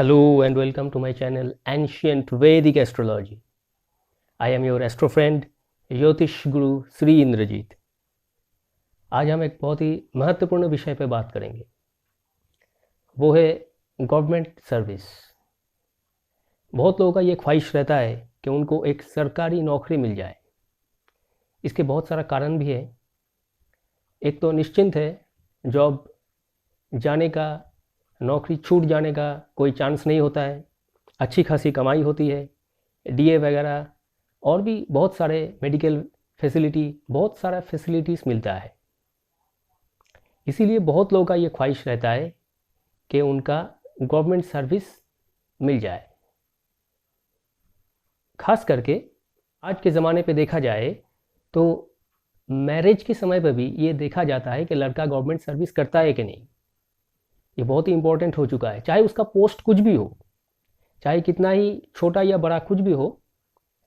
Hello and welcome to my channel Ancient Vedic Astrology. I am your astro friend ज्योतिष गुरु श्री इंद्रजीत। आज हम एक बहुत ही महत्वपूर्ण विषय पर बात करेंगे, वो है गवर्नमेंट सर्विस। बहुत लोगों का ये ख्वाहिश रहता है कि उनको एक सरकारी नौकरी मिल जाए। इसके बहुत सारा कारण भी है। एक तो निश्चिंत है, जॉब जाने का, नौकरी छूट जाने का कोई चांस नहीं होता है, अच्छी खासी कमाई होती है, डीए वगैरह और भी बहुत सारे मेडिकल फैसिलिटी, बहुत सारा फैसिलिटीज़ मिलता है। इसीलिए बहुत लोगों का ये ख्वाहिश रहता है कि उनका गवर्नमेंट सर्विस मिल जाए। खास करके आज के ज़माने पे देखा जाए तो मैरिज के समय पर भी ये देखा जाता है कि लड़का गवर्नमेंट सर्विस करता है कि नहीं। ये बहुत ही इम्पोर्टेंट हो चुका है, चाहे उसका पोस्ट कुछ भी हो, चाहे कितना ही छोटा या बड़ा कुछ भी हो,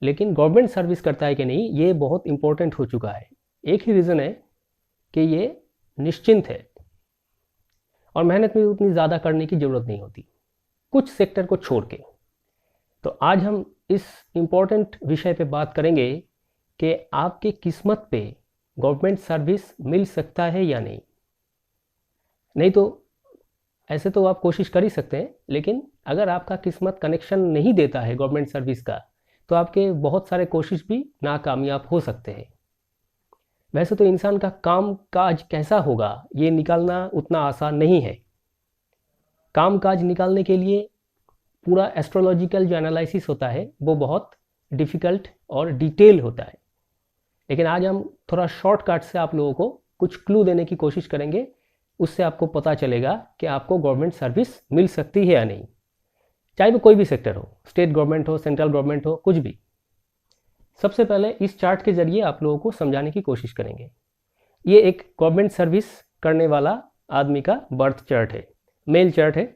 लेकिन गवर्नमेंट सर्विस करता है कि नहीं ये बहुत इम्पोर्टेंट हो चुका है। एक ही रीज़न है कि ये निश्चिंत है और मेहनत भी उतनी ज़्यादा करने की ज़रूरत नहीं होती कुछ सेक्टर को छोड़ के। तो आज हम इस इम्पोर्टेंट विषय पे बात करेंगे कि आपके किस्मत पे गवर्नमेंट सर्विस मिल सकता है या नहीं। नहीं तो ऐसे तो आप कोशिश कर ही सकते हैं, लेकिन अगर आपका किस्मत कनेक्शन नहीं देता है गवर्नमेंट सर्विस का तो आपके बहुत सारे कोशिश भी नाकामयाब हो सकते हैं। वैसे तो इंसान का काम काज कैसा होगा ये निकालना उतना आसान नहीं है। काम काज निकालने के लिए पूरा एस्ट्रोलॉजिकल जो एनालिसिस होता है वो बहुत डिफ़िकल्ट और डिटेल होता है। लेकिन आज हम थोड़ा शॉर्टकट से आप लोगों को कुछ क्लू देने की कोशिश करेंगे, उससे आपको पता चलेगा कि आपको गवर्नमेंट सर्विस मिल सकती है या नहीं, चाहे वो कोई भी सेक्टर हो, स्टेट गवर्नमेंट हो, सेंट्रल गवर्नमेंट हो, कुछ भी। सबसे पहले इस चार्ट के ज़रिए आप लोगों को समझाने की कोशिश करेंगे। ये एक गवर्नमेंट सर्विस करने वाला आदमी का बर्थ चार्ट है, मेल चार्ट है,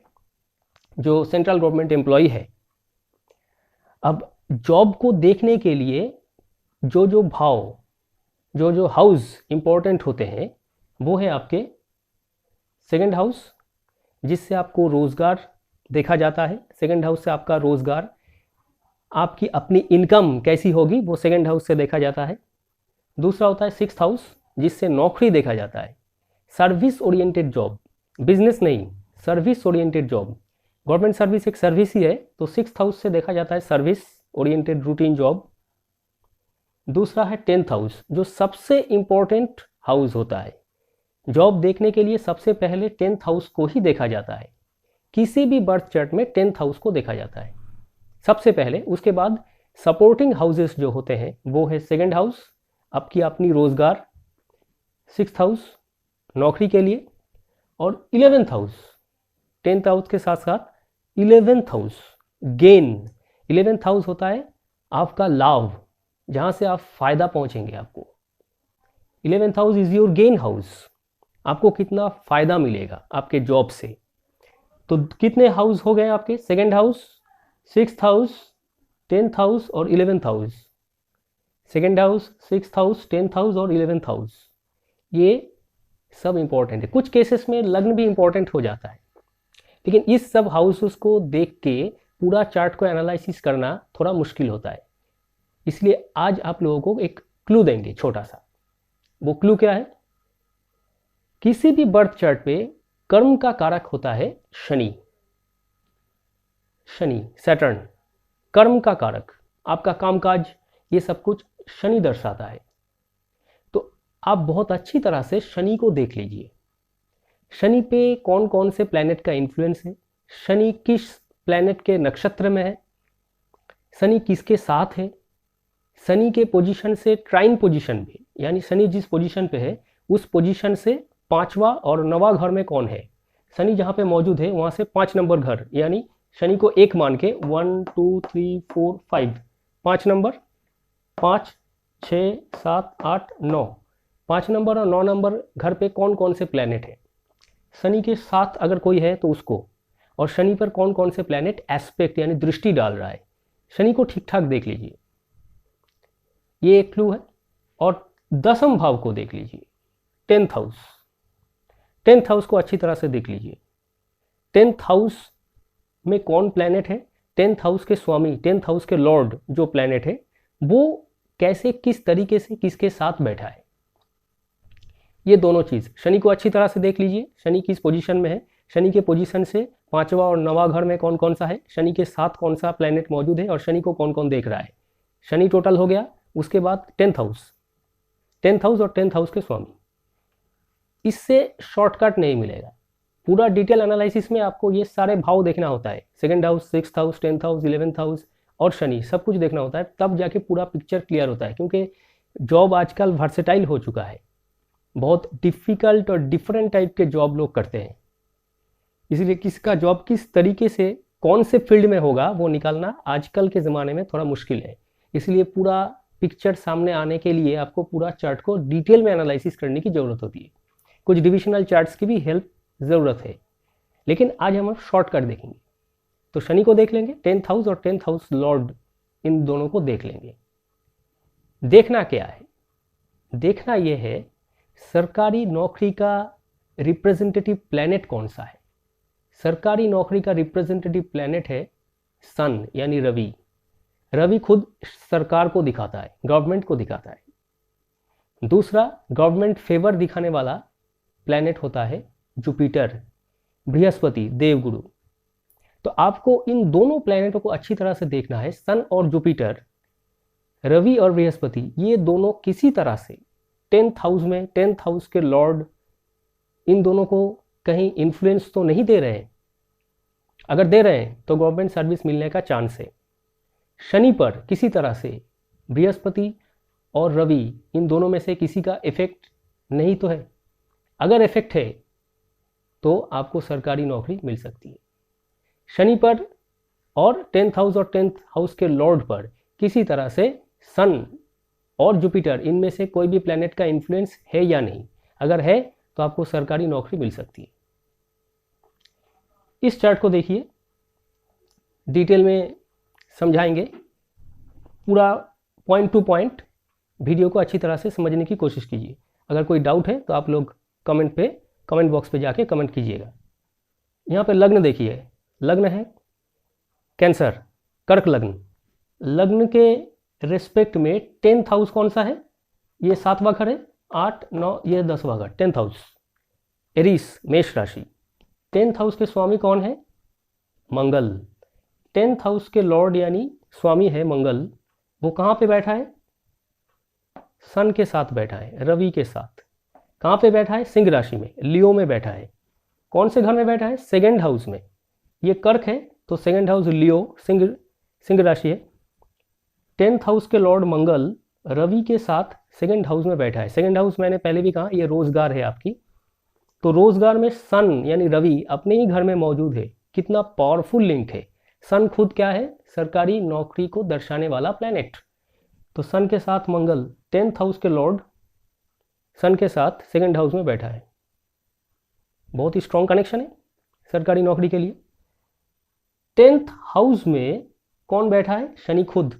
जो सेंट्रल गवर्नमेंट एम्प्लॉय है। अब जॉब को देखने के लिए जो भाव, जो हाउस इंपॉर्टेंट होते हैं वो है आपके सेकंड हाउस, जिससे आपको रोज़गार देखा जाता है। सेकंड हाउस से आपका रोज़गार, आपकी अपनी इनकम कैसी होगी वो सेकंड हाउस से देखा जाता है। दूसरा होता है सिक्स्थ हाउस, जिससे नौकरी देखा जाता है। सर्विस ओरिएंटेड जॉब, बिजनेस नहीं, service oriented job. Government service एक सर्विस ही है, तो सिक्स्थ हाउस से देखा जाता है सर्विस ओरिएंटेड रूटीन जॉब। दूसरा है टेंथ हाउस, जो सबसे इम्पोर्टेंट हाउस होता है। जॉब देखने के लिए सबसे पहले टेंथ हाउस को ही देखा जाता है। किसी भी बर्थ चार्ट में टेंथ हाउस को देखा जाता है सबसे पहले। उसके बाद सपोर्टिंग हाउसेस जो होते हैं वो है सेकंड हाउस, आपकी अपनी रोजगार, सिक्स्थ हाउस नौकरी के लिए, और 11th हाउस, टेंथ हाउस के साथ साथ 11th house gain. 11th house होता है आपका लाभ, जहाँ से आप फायदा पहुँचेंगे आपको। 11th house is your gain house, आपको कितना फ़ायदा मिलेगा आपके जॉब से। तो कितने हाउस हो गए आपके? Second house, sixth house, tenth house और 11th house. Second house, sixth house, tenth house और 11th हाउस, ये सब इम्पोर्टेंट है। कुछ केसेस में लग्न भी इम्पोर्टेंट हो जाता है, लेकिन इस सब हाउसेस को देख के पूरा चार्ट को एनालिसिस करना थोड़ा मुश्किल होता है। इसलिए आज आप लोगों को एक क्लू देंगे छोटा सा। वो क्लू क्या है? किसी भी बर्थ चार्ट पे कर्म का कारक होता है शनि। शनि, सैटर्न, कर्म का कारक, आपका कामकाज, ये सब कुछ शनि दर्शाता है। तो आप बहुत अच्छी तरह से शनि को देख लीजिए। शनि पे कौन कौन से प्लैनेट का इन्फ्लुएंस है, शनि किस प्लैनेट के नक्षत्र में है, शनि किसके साथ है, शनि के पोजीशन से ट्राइन पोजीशन पे, यानी शनि जिस पोजीशन पे है उस पोजीशन से 5वां और 9वां घर में कौन है। शनि जहाँ पे मौजूद है वहाँ से 5 नंबर घर, यानी शनि को एक मान के 1 2 3 4 5, 5 नंबर, 5 6 7 8 9, 5 नंबर और 9 नंबर घर पे कौन कौन से प्लैनेट है। शनि के साथ अगर कोई है तो उसको, और शनि पर कौन कौन से प्लैनेट एस्पेक्ट यानी दृष्टि डाल रहा है, शनि को ठीक ठाक देख लीजिए। ये एक क्लू है। और 10वें भाव को देख लीजिए, 10th हाउस। 10th हाउस को अच्छी तरह से देख लीजिए। 10th हाउस में कौन प्लैनेट है, 10th हाउस के स्वामी, 10th हाउस के लॉर्ड जो प्लैनेट है वो कैसे, किस तरीके से किसके साथ बैठा है, ये दोनों चीज़ शनि को अच्छी तरह से देख लीजिए। शनि किस पोजीशन में है, शनि के पोजीशन से 5वां और 9वां घर में कौन कौन सा है, शनि के साथ कौन सा प्लैनेट मौजूद है और शनि को कौन कौन देख रहा है। शनि टोटल हो गया, उसके बाद 10th हाउस, 10th हाउस और 10th हाउस के स्वामी। इससे शॉर्टकट नहीं मिलेगा, पूरा डिटेल एनालिसिस में आपको ये सारे भाव देखना होता है, 2nd house, 6th house, 10th house, 11th house और शनि, सब कुछ देखना होता है, तब जाके पूरा पिक्चर क्लियर होता है। क्योंकि जॉब आजकल वर्सेटाइल हो चुका है, बहुत डिफ़िकल्ट और डिफरेंट टाइप के जॉब लोग करते हैं, इसलिए किसका जॉब किस तरीके से कौन से फील्ड में होगा वो निकालना आजकल के ज़माने में थोड़ा मुश्किल है। इसलिए पूरा पिक्चर सामने आने के लिए आपको पूरा चार्ट को डिटेल में एनालिसिस करने की ज़रूरत होती है, कुछ डिविजनल चार्ट्स की भी हेल्प ज़रूरत है, लेकिन आज हम शॉर्टकट देखेंगे। तो शनि को देख लेंगे, 10th हाउस और 10th हाउस लॉर्ड, इन दोनों को देख लेंगे। देखना क्या है, देखना यह है सरकारी नौकरी का रिप्रेजेंटेटिव प्लैनेट कौन सा है। सरकारी नौकरी का रिप्रेजेंटेटिव प्लैनेट है सन यानी रवि। रवि खुद सरकार को दिखाता है, गवर्नमेंट को दिखाता है। दूसरा गवर्नमेंट फेवर दिखाने वाला प्लैनेट होता है जुपिटर, बृहस्पति, देवगुरु। तो आपको इन दोनों प्लैनेटों को अच्छी तरह से देखना है। सन और जुपिटर, रवि और बृहस्पति, ये दोनों किसी तरह से 10th हाउस में, 10th हाउस के लॉर्ड, इन दोनों को कहीं इन्फ्लुएंस तो नहीं दे रहे हैं। अगर दे रहे हैं तो गवर्नमेंट सर्विस मिलने का चांस है। शनि पर किसी तरह से बृहस्पति और रवि, इन दोनों में से किसी का इफेक्ट नहीं तो है। अगर इफेक्ट है तो आपको सरकारी नौकरी मिल सकती है। शनि पर और 10th हाउस और 10th हाउस के लॉर्ड पर किसी तरह से सन और जुपिटर, इनमें से कोई भी प्लैनेट का इन्फ्लुएंस है या नहीं, अगर है तो आपको सरकारी नौकरी मिल सकती है। इस चार्ट को देखिए, डिटेल में समझाएंगे, पूरा पॉइंट टू पॉइंट वीडियो को अच्छी तरह से समझने की कोशिश कीजिए। अगर कोई डाउट है तो आप लोग कमेंट बॉक्स पे जाके कमेंट कीजिएगा। यहाँ पे लग्न देखिए, लग्न है कैंसर, कर्क लग्न। लग्न के रिस्पेक्ट में 10th हाउस कौन सा है, ये 7वां घर है, 8, 9, ये 10वां घर, 10th हाउस। एरीस, मेष राशि। 10th हाउस के स्वामी कौन है, मंगल। 10th हाउस के लॉर्ड यानी स्वामी है मंगल, वो कहाँ पे बैठा है, सन के साथ बैठा है, रवि के साथ। कहाँ पे बैठा है, सिंह राशि में, लियो में बैठा है। कौन से घर में बैठा है, 2nd हाउस में। ये कर्क है तो 2nd हाउस लियो, सिंह राशि है। 10th हाउस के लॉर्ड मंगल रवि के साथ 2nd हाउस में बैठा है। 2nd हाउस मैंने पहले भी कहा, ये रोजगार है आपकी। तो रोजगार में सन यानी रवि अपने ही घर में मौजूद है। कितना पावरफुल लिंक है। सन खुद क्या है, सरकारी नौकरी को दर्शाने वाला प्लैनेट। तो सन के साथ मंगल, 10th हाउस के लॉर्ड सन के साथ 2nd हाउस में बैठा है। बहुत ही स्ट्रॉन्ग कनेक्शन है सरकारी नौकरी के लिए। 10th हाउस में कौन बैठा है, शनि खुद।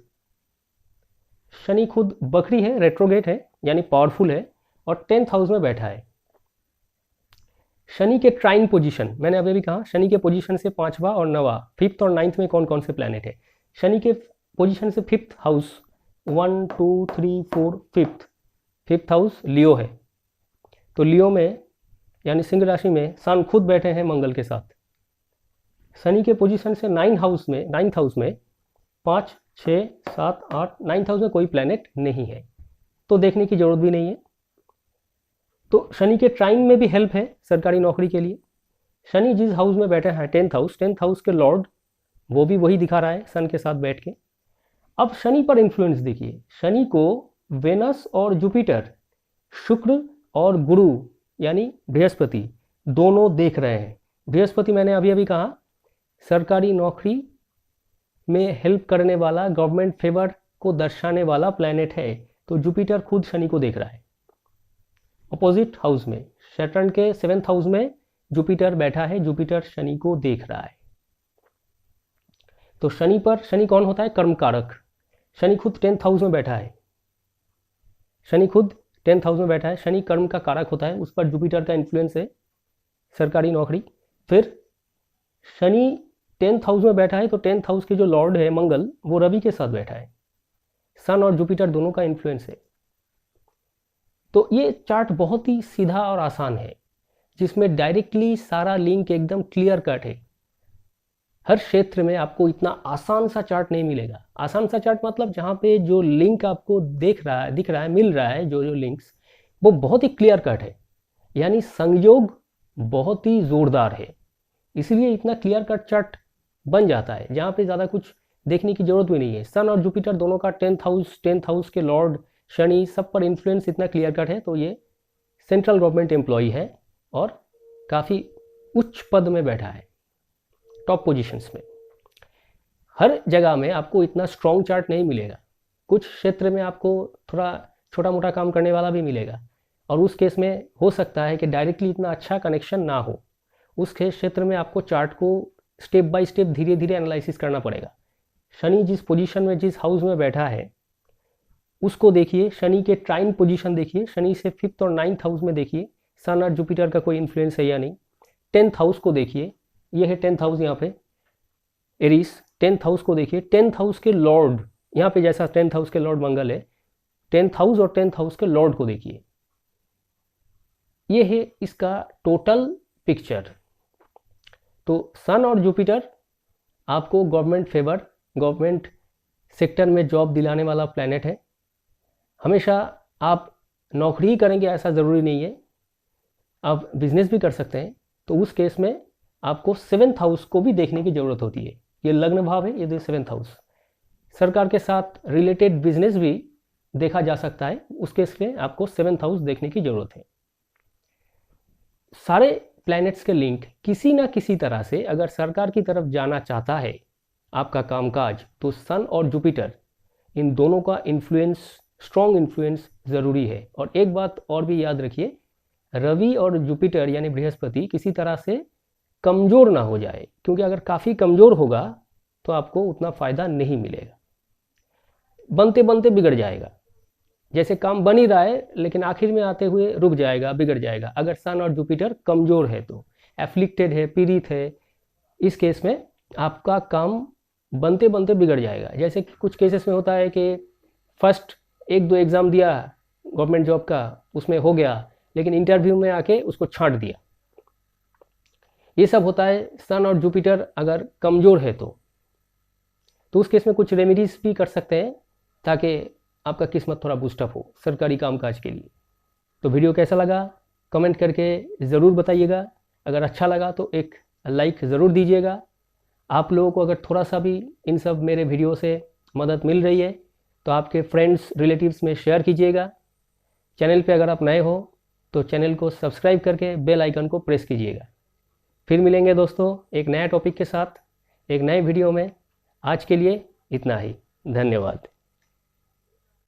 शनि खुद बकरी है, रेट्रोगेट है, यानी पावरफुल है, और 10th हाउस में बैठा है। शनि के ट्राइन पोजीशन, मैंने अभी भी कहा, शनि के पोजीशन से 5वां और 9वां, 5th और 9th में कौन कौन से प्लैनेट है। शनि के पोजीशन से 5th हाउस, 1, 2, 3, 4, 5th हाउस लियो है। तो लियो में यानी सिंह राशि में सन खुद बैठे हैं मंगल के साथ। शनि के पोजीशन से 9th हाउस में 5, 6, 7, 8, 9th हाउस में कोई प्लैनेट नहीं है, तो देखने की जरूरत भी नहीं है। तो शनि के ट्राइन में भी हेल्प है सरकारी नौकरी के लिए। शनि जिस हाउस में बैठे हैं, 10th हाउस के लॉर्ड, वो भी वही दिखा रहा है सन के साथ बैठ के। अब शनि पर इन्फ्लुएंस देखिए, शनि को वेनस और जुपिटर, शुक्र और गुरु यानी बृहस्पति, दोनों देख रहे हैं। बृहस्पति मैंने अभी कहा सरकारी नौकरी में हेल्प करने वाला, गवर्नमेंट फेवर को दर्शाने वाला प्लैनेट है। तो जुपिटर खुद शनि को देख रहा है अपोजिट हाउस में। सैटर्न के 7th हाउस में जुपिटर बैठा है, जुपिटर शनि को देख रहा है। तो शनि पर, शनि कौन होता है, कर्म कारक। शनि खुद 10th हाउस में बैठा है, शनि खुद 10th हाउस में बैठा है। शनि कर्म का कारक होता है, उस पर जुपिटर का इन्फ्लुएंस है सरकारी नौकरी। फिर शनि 10th हाउस में बैठा है, तो 10th हाउस के जो लॉर्ड है मंगल, वो रवि के साथ बैठा है। सन और जुपिटर दोनों का इन्फ्लुएंस है। तो ये चार्ट बहुत ही सीधा और आसान है, जिसमें डायरेक्टली सारा लिंक एकदम क्लियर कट है। हर क्षेत्र में आपको इतना आसान सा चार्ट नहीं मिलेगा। आसान सा चार्ट मतलब जहाँ पे जो लिंक आपको दिख रहा है, मिल रहा है, जो लिंक्स, वो बहुत ही क्लियर कट है, यानी संयोग बहुत ही ज़ोरदार है, इसलिए इतना क्लियर कट चार्ट बन जाता है, जहाँ पे ज़्यादा कुछ देखने की ज़रूरत भी नहीं है। सन और जुपिटर दोनों का 10th हाउस के लॉर्ड शनि सब पर इन्फ्लुएंस इतना क्लियर कट है, तो ये सेंट्रल गवर्नमेंट एम्प्लॉय है और काफ़ी उच्च पद में बैठा है, टॉप पोजीशंस में। हर जगह में आपको इतना स्ट्रॉन्ग चार्ट नहीं मिलेगा। कुछ क्षेत्र में आपको थोड़ा छोटा मोटा काम करने वाला भी मिलेगा, और उस केस में हो सकता है कि डायरेक्टली इतना अच्छा कनेक्शन ना हो। उस क्षेत्र में आपको चार्ट को स्टेप बाय स्टेप धीरे धीरे एनालिसिस करना पड़ेगा। शनि जिस पोजीशन में, जिस हाउस में बैठा है, उसको देखिए। शनि के ट्राइन पोजीशन देखिए, शनि से 5th और 9th हाउस में देखिए सन और जुपिटर का कोई इन्फ्लुएंस है या नहीं। 10th हाउस को देखिए, ये है 10th हाउस यहाँ पे एरीज। 10th हाउस को देखिए, 10th हाउस के लॉर्ड यहाँ पे, जैसा 10th हाउस के लॉर्ड मंगल है, 10th हाउस और 10th हाउस के लॉर्ड को देखिए। ये है इसका टोटल पिक्चर। तो सन और जुपिटर आपको गवर्नमेंट फेवर, गवर्नमेंट सेक्टर में जॉब दिलाने वाला प्लैनेट है। हमेशा आप नौकरी ही करेंगे ऐसा ज़रूरी नहीं है, आप बिजनेस भी कर सकते हैं। तो उस केस में आपको 7th हाउस को भी देखने की ज़रूरत होती है। ये लग्न भाव है, ये 7th हाउस। सरकार के साथ रिलेटेड बिजनेस भी देखा जा सकता है, उस केस में आपको 7th हाउस देखने की ज़रूरत है। सारे प्लैनेट्स के लिंक किसी ना किसी तरह से अगर सरकार की तरफ जाना चाहता है आपका कामकाज, तो सन और जुपिटर, इन दोनों का इन्फ्लुएंस, स्ट्रॉन्ग इन्फ्लुएंस ज़रूरी है। और एक बात और भी याद रखिए, रवि और जुपिटर यानी बृहस्पति किसी तरह से कमज़ोर ना हो जाए, क्योंकि अगर काफ़ी कमज़ोर होगा तो आपको उतना फ़ायदा नहीं मिलेगा, बनते बनते बिगड़ जाएगा। जैसे काम बन ही रहा है लेकिन आखिर में आते हुए रुक जाएगा, बिगड़ जाएगा। अगर सन और जुपिटर कमज़ोर है, तो एफ्लिक्टेड है, पीड़ित है, इस केस में आपका काम बनते बनते बिगड़ जाएगा। जैसे कि कुछ केसेस में होता है कि फर्स्ट 1-2 एग्ज़ाम दिया गवर्नमेंट जॉब का, उसमें हो गया, लेकिन इंटरव्यू में आके उसको छांट दिया। ये सब होता है सन और जुपिटर अगर कमज़ोर है तो उस केस में कुछ रेमेडीज भी कर सकते हैं ताकि आपका किस्मत थोड़ा बूस्टअप हो सरकारी कामकाज के लिए। तो वीडियो कैसा लगा कमेंट करके ज़रूर बताइएगा। अगर अच्छा लगा तो एक लाइक ज़रूर दीजिएगा। आप लोगों को अगर थोड़ा सा भी इन सब मेरे वीडियो से मदद मिल रही है तो आपके फ्रेंड्स रिलेटिव्स में शेयर कीजिएगा। चैनल पे अगर आप नए हो तो चैनल को सब्सक्राइब करके बेल आइकन को प्रेस कीजिएगा। फिर मिलेंगे दोस्तों एक नया टॉपिक के साथ एक नए वीडियो में। आज के लिए इतना ही, धन्यवाद।